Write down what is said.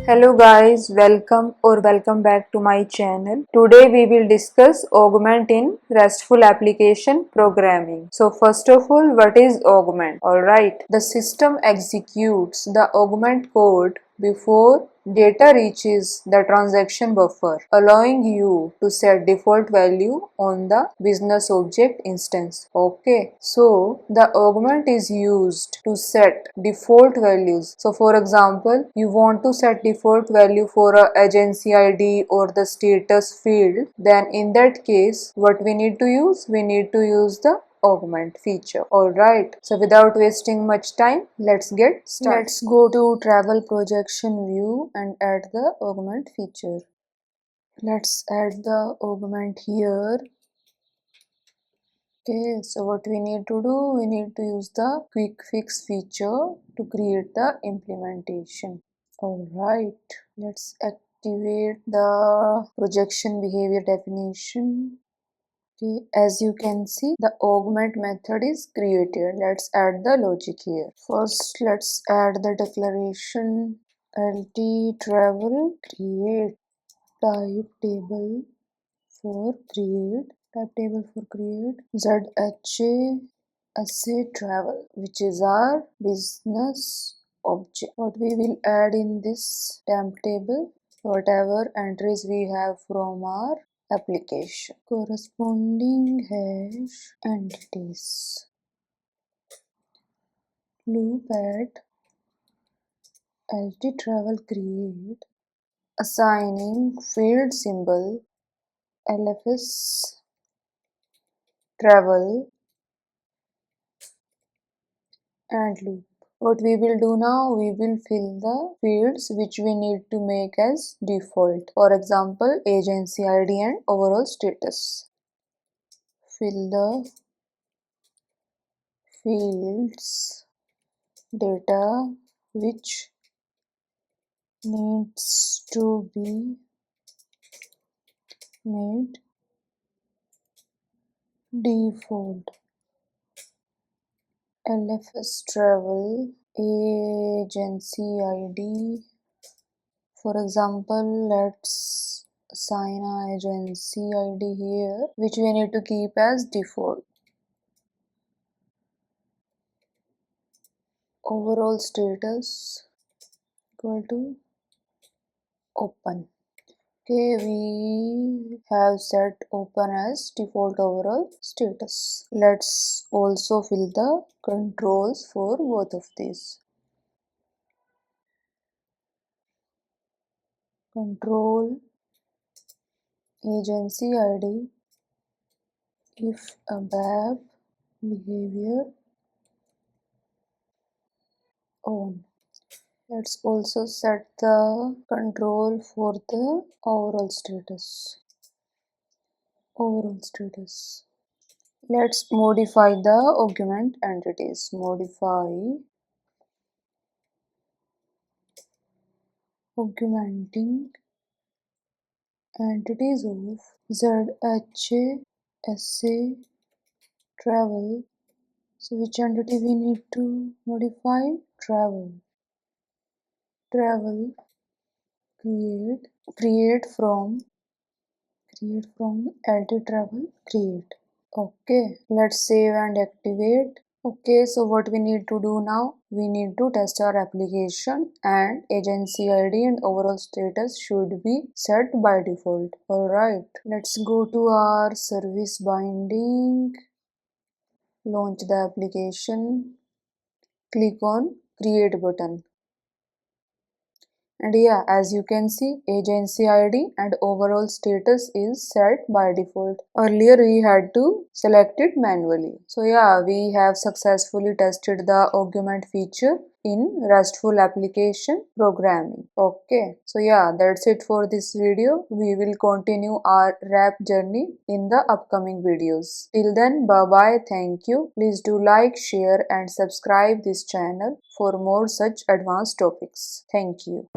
Hello guys, welcome back to my channel. Today we will discuss Augment in RESTful application programming. So first of all, what is Augment? Alright, the system executes the Augment code before data reaches the transaction buffer, allowing you to set default value on the business object instance. Okay, so the augment is used to set default values. So for example, you want to set default value for a agency ID or the status field, then in that case what we need to use? We need to use the augment feature. Alright, so without wasting much time, let's get started. Let's go to travel projection view and add the augment feature. Let's add the augment here. Okay, so what we need to do? We need to use the quick fix feature to create the implementation. Alright, let's activate the projection behavior definition. Okay, as you can see, the augment method is created. Let's add the logic here. First, let's add the declaration lt travel create type table for create zha SA travel, which is our business object. What we will add in this temp table, whatever entries we have from our application, corresponding hash entities, loop at lt travel create, assigning field symbol LFS travel and loop. What we will do now, we will fill the fields which we need to make as default. For example, agency ID and overall status. Fill the fields data which needs to be made default. LFS travel, agency ID. For example, let's assign our agency ID here, which we need to keep as default. Overall status equal to open. Okay, we have set open as default overall status. Let's also fill the controls for both of these. Control agency ID if ABAP behavior on. Let's also set the control for the overall status. Let's modify the augment entities. Modify augmenting entities of ZHA SA travel. So which entity we need to modify? Travel create from lt travel create. Okay, let's save and activate. Okay, so what we need to do now, we need to test our application and agency ID and overall status should be set by default. Alright, let's go to our service binding, launch the application, click on create button. And yeah, as you can see, agency ID and overall status is set by default. Earlier we had to select it manually. So yeah, we have successfully tested the augment feature in RESTful application programming. Okay, so yeah, that's it for this video. We will continue our RAP journey in the upcoming videos. Till then, bye bye, thank you. Please do like, share and subscribe this channel for more such advanced topics. Thank you.